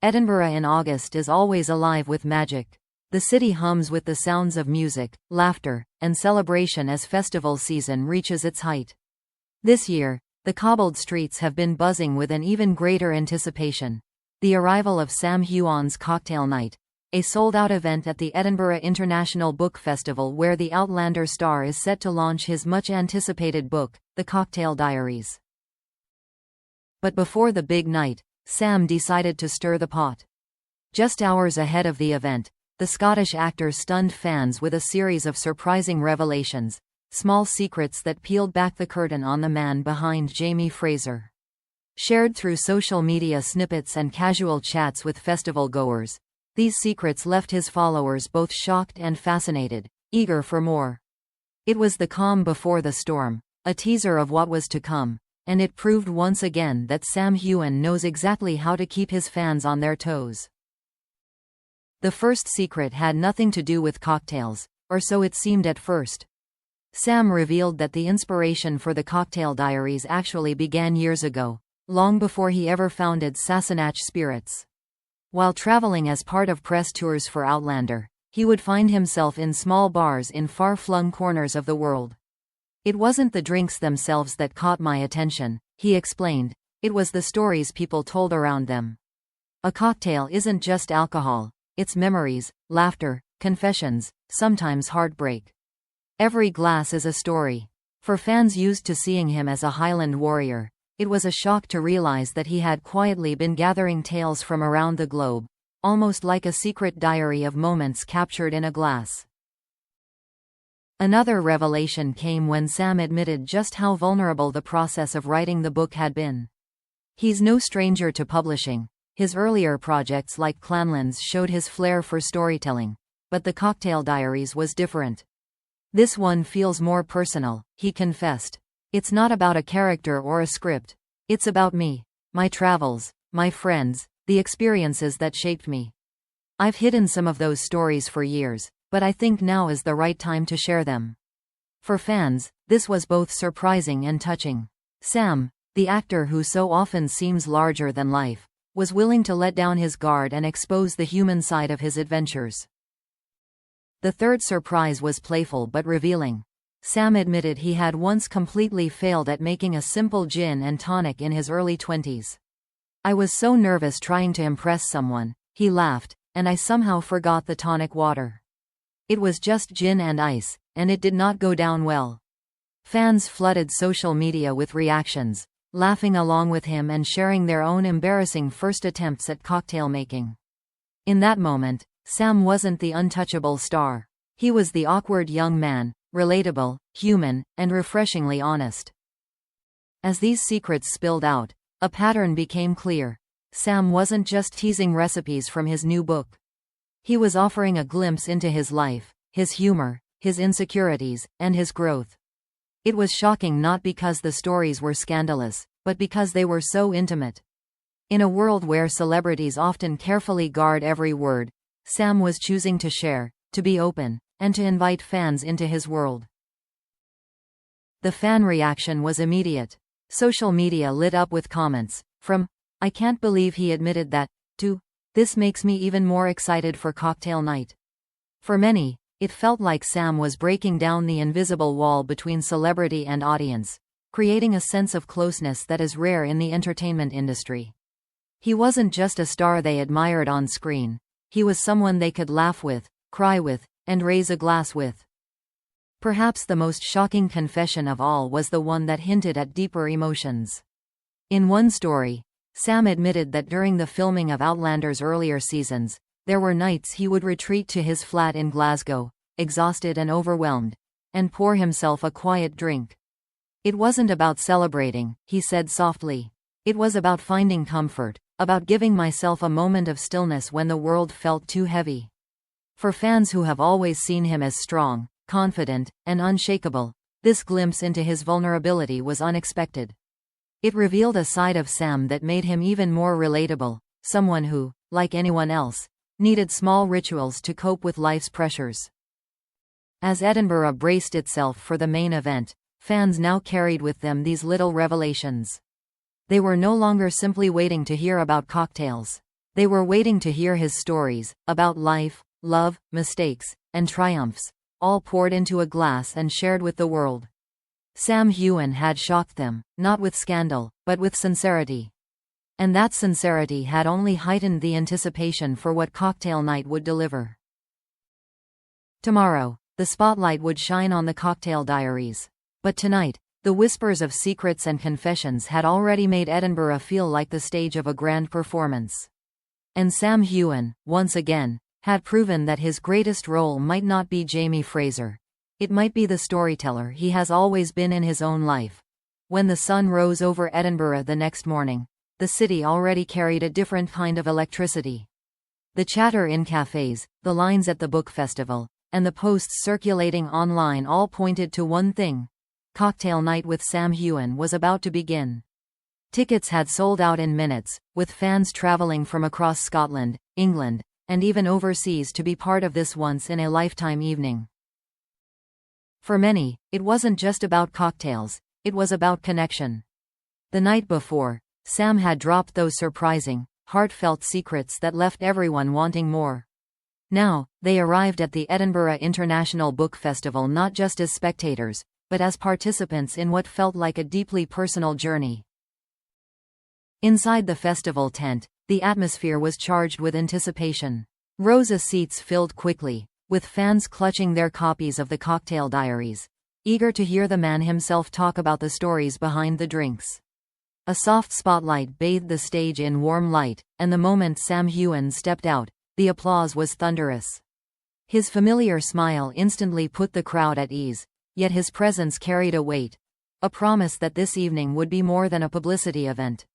Edinburgh in August is always alive with magic. The city hums with the sounds of music, laughter, and celebration as festival season reaches its height. This year, the cobbled streets have been buzzing with an even greater anticipation. The arrival of Sam Heughan's Cocktail Night, a sold-out event at the Edinburgh International Book Festival where the Outlander star is set to launch his much-anticipated book, The Cocktail Diaries. But before the big night, Sam decided to stir the pot. Just hours ahead of the event, the Scottish actor stunned fans with a series of surprising revelations, small secrets that peeled back the curtain on the man behind Jamie Fraser. Shared through social media snippets and casual chats with festival goers, these secrets left his followers both shocked and fascinated, eager for more. It was the calm before the storm, a teaser of what was to come, and it proved once again that Sam Heughan knows exactly how to keep his fans on their toes. The first secret had nothing to do with cocktails, or so it seemed at first. Sam revealed that the inspiration for the Cocktail Diaries actually began years ago, long before he ever founded Sassenach Spirits. While traveling as part of press tours for Outlander, he would find himself in small bars in far-flung corners of the world. "It wasn't the drinks themselves that caught my attention," he explained, "it was the stories people told around them. A cocktail isn't just alcohol. It's memories, laughter, confessions, sometimes heartbreak. Every glass is a story." For fans used to seeing him as a Highland warrior, it was a shock to realize that he had quietly been gathering tales from around the globe, almost like a secret diary of moments captured in a glass. Another revelation came when Sam admitted just how vulnerable the process of writing the book had been. He's no stranger to publishing. His earlier projects like Clanlands showed his flair for storytelling, but The Cocktail Diaries was different. "This one feels more personal," he confessed. "It's not about a character or a script. It's about me, my travels, my friends, the experiences that shaped me. I've hidden some of those stories for years, but I think now is the right time to share them." For fans, this was both surprising and touching. Sam, the actor who so often seems larger than life, was willing to let down his guard and expose the human side of his adventures. The third surprise was playful but revealing. Sam admitted he had once completely failed at making a simple gin and tonic in his early 20s. "I was so nervous trying to impress someone," he laughed, "and I somehow forgot the tonic water. It was just gin and ice, and it did not go down well." Fans flooded social media with reactions, laughing along with him and sharing their own embarrassing first attempts at cocktail making. In that moment, Sam wasn't the untouchable star. He was the awkward young man, relatable, human, and refreshingly honest. As these secrets spilled out, a pattern became clear. Sam wasn't just teasing recipes from his new book. He was offering a glimpse into his life, his humor, his insecurities, and his growth. It was shocking not because the stories were scandalous, but because they were so intimate. In a world where celebrities often carefully guard every word, Sam was choosing to share, to be open, and to invite fans into his world. The fan reaction was immediate. Social media lit up with comments, from "I can't believe he admitted that," to "This makes me even more excited for cocktail night." For many, it felt like Sam was breaking down the invisible wall between celebrity and audience, creating a sense of closeness that is rare in the entertainment industry. He wasn't just a star they admired on screen. He was someone they could laugh with, cry with, and raise a glass with. Perhaps the most shocking confession of all was the one that hinted at deeper emotions. In one story, Sam admitted that during the filming of Outlander's earlier seasons, there were nights he would retreat to his flat in Glasgow, exhausted and overwhelmed, and pour himself a quiet drink. "It wasn't about celebrating," he said softly. "It was about finding comfort, about giving myself a moment of stillness when the world felt too heavy." For fans who have always seen him as strong, confident, and unshakable, this glimpse into his vulnerability was unexpected. It revealed a side of Sam that made him even more relatable, someone who, like anyone else, needed small rituals to cope with life's pressures. As Edinburgh braced itself for the main event, fans now carried with them these little revelations. They were no longer simply waiting to hear about cocktails. They were waiting to hear his stories, about life, love, mistakes, and triumphs, all poured into a glass and shared with the world. Sam Heughan had shocked them, not with scandal, but with sincerity. And that sincerity had only heightened the anticipation for what cocktail night would deliver. Tomorrow, the spotlight would shine on the cocktail diaries. But tonight, the whispers of secrets and confessions had already made Edinburgh feel like the stage of a grand performance. And Sam Heughan, once again, had proven that his greatest role might not be Jamie Fraser. It might be the storyteller he has always been in his own life. When the sun rose over Edinburgh the next morning, the city already carried a different kind of electricity. The chatter in cafes, the lines at the book festival, and the posts circulating online all pointed to one thing: cocktail night with Sam Heughan was about to begin. Tickets had sold out in minutes, with fans traveling from across Scotland, England, and even overseas to be part of this once-in-a-lifetime evening. For many, it wasn't just about cocktails, it was about connection. The night before, Sam had dropped those surprising, heartfelt secrets that left everyone wanting more. Now, they arrived at the Edinburgh International Book Festival not just as spectators, but as participants in what felt like a deeply personal journey. Inside the festival tent, the atmosphere was charged with anticipation. Rows of seats filled quickly, with fans clutching their copies of the cocktail diaries, eager to hear the man himself talk about the stories behind the drinks. A soft spotlight bathed the stage in warm light, and the moment Sam Heughan stepped out, the applause was thunderous. His familiar smile instantly put the crowd at ease, yet his presence carried a weight, a promise that this evening would be more than a publicity event.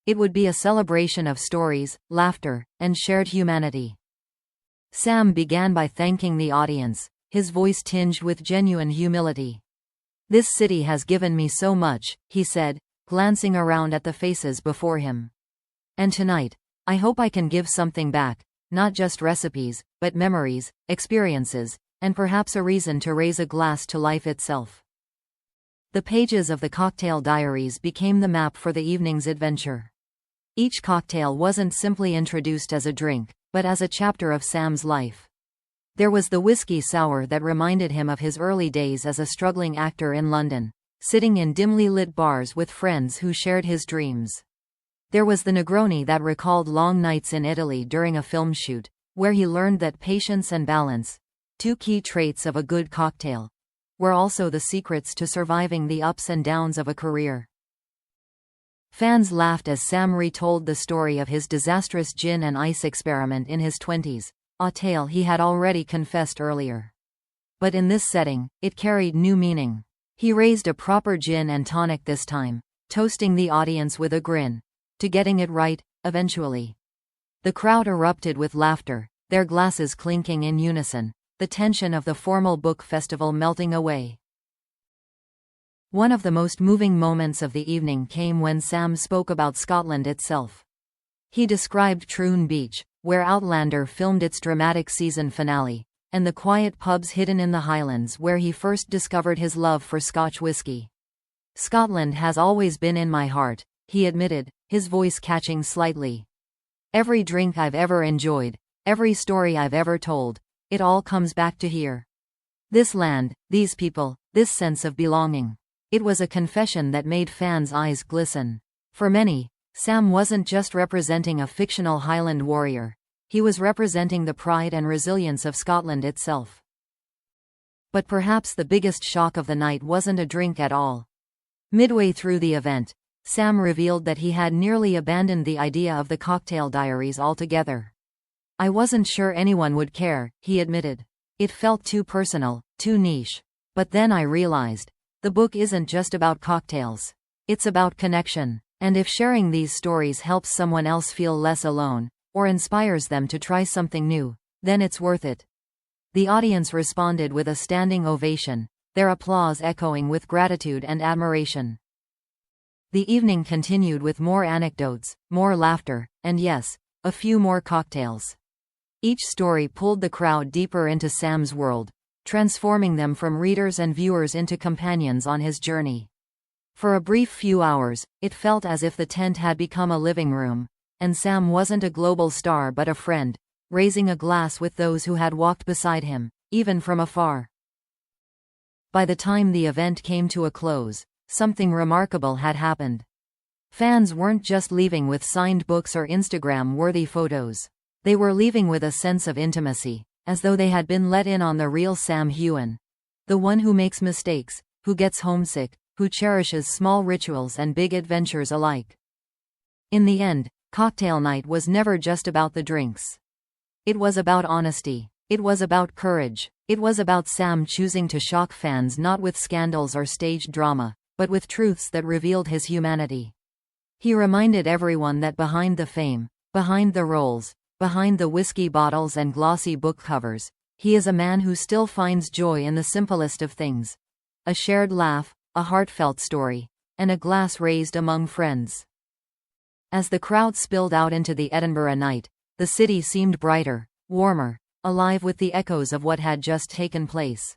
It would be a celebration of stories, laughter, and shared humanity. Sam began by thanking the audience, his voice tinged with genuine humility. "This city has given me so much," he said, glancing around at the faces before him. "And tonight, I hope I can give something back, not just recipes, but memories, experiences, and perhaps a reason to raise a glass to life itself." The pages of the cocktail diaries became the map for the evening's adventure. Each cocktail wasn't simply introduced as a drink, but as a chapter of Sam's life. There was the whiskey sour that reminded him of his early days as a struggling actor in London, sitting in dimly lit bars with friends who shared his dreams. There was the Negroni that recalled long nights in Italy during a film shoot, where he learned that patience and balance, two key traits of a good cocktail, were also the secrets to surviving the ups and downs of a career. Fans laughed as Sam retold the story of his disastrous gin and ice experiment in his 20s, a tale he had already confessed earlier. But in this setting, it carried new meaning. He raised a proper gin and tonic this time, toasting the audience with a grin, to getting it right, eventually. The crowd erupted with laughter, their glasses clinking in unison, the tension of the formal book festival melting away. One of the most moving moments of the evening came when Sam spoke about Scotland itself. He described Troon Beach, where Outlander filmed its dramatic season finale, and the quiet pubs hidden in the Highlands where he first discovered his love for Scotch whisky. "Scotland has always been in my heart," he admitted, his voice catching slightly. "Every drink I've ever enjoyed, every story I've ever told, it all comes back to here. This land, these people, this sense of belonging." It was a confession that made fans' eyes glisten. For many, Sam wasn't just representing a fictional Highland warrior, he was representing the pride and resilience of Scotland itself. But perhaps the biggest shock of the night wasn't a drink at all. Midway through the event, Sam revealed that he had nearly abandoned the idea of the cocktail diaries altogether. "I wasn't sure anyone would care," he admitted. "It felt too personal, too niche. But then I realized, the book isn't just about cocktails. It's about connection. And if sharing these stories helps someone else feel less alone, or inspires them to try something new, then it's worth it." The audience responded with a standing ovation, their applause echoing with gratitude and admiration. The evening continued with more anecdotes, more laughter, and yes, a few more cocktails. Each story pulled the crowd deeper into Sam's world, transforming them from readers and viewers into companions on his journey. For a brief few hours, it felt as if the tent had become a living room, and Sam wasn't a global star but a friend, raising a glass with those who had walked beside him, even from afar. By the time the event came to a close, something remarkable had happened. Fans weren't just leaving with signed books or Instagram-worthy photos. They were leaving with a sense of intimacy, as though they had been let in on the real Sam Heughan. The one who makes mistakes, who gets homesick, who cherishes small rituals and big adventures alike. In the end, cocktail night was never just about the drinks. It was about honesty. It was about courage. It was about Sam choosing to shock fans not with scandals or staged drama, but with truths that revealed his humanity. He reminded everyone that behind the fame, behind the roles, behind the whiskey bottles and glossy book covers, he is a man who still finds joy in the simplest of things. A shared laugh, a heartfelt story, and a glass raised among friends. As the crowd spilled out into the Edinburgh night, the city seemed brighter, warmer, alive with the echoes of what had just taken place.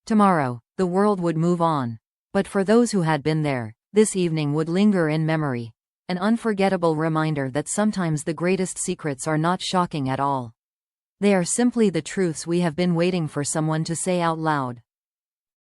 Tomorrow, the world would move on. But for those who had been there, this evening would linger in memory, an unforgettable reminder that sometimes the greatest secrets are not shocking at all. They are simply the truths we have been waiting for someone to say out loud.